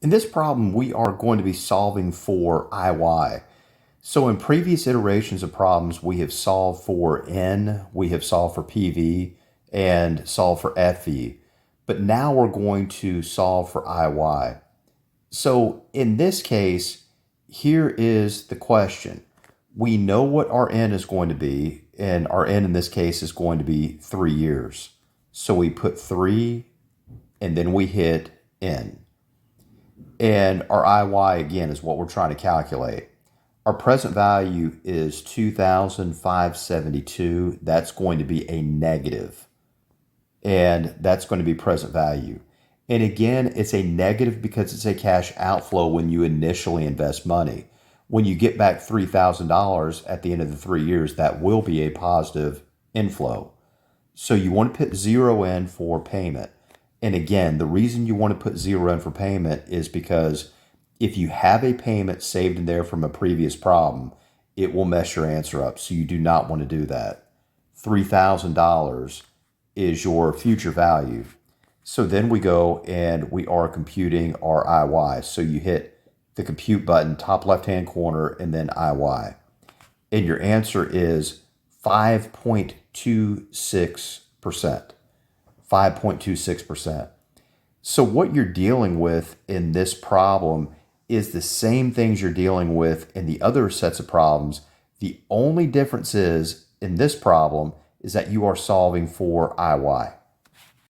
In this problem, we are going to be solving for IY. So in previous iterations of problems, we have solved for N, we have solved for PV, and solved for FV. But now we're going to solve for IY. So in this case, here is the question. We know what our N is going to be, and our N in this case is going to be 3 years. So we put 3, and then we hit N. And our IY, again, is what we're trying to calculate. Our present value is 2,572. That's going to be a negative, and that's going to be present value. And again, it's a negative because it's a cash outflow when you initially invest money. When you get back $3,000 at the end of the 3 years, that will be a positive inflow. So you want to put 0 in for payment. And again, the reason you want to put 0 in for payment is because if you have a payment saved in there from a previous problem, it will mess your answer up. So you do not want to do that. $3,000 is your future value. So then we go and we are computing our IY. So you hit the compute button, top left-hand corner, and then IY. And your answer is 5.26%. 5.26%. So what you're dealing with in this problem is the same things you're dealing with in the other sets of problems. The only difference is in this problem is that you are solving for IY.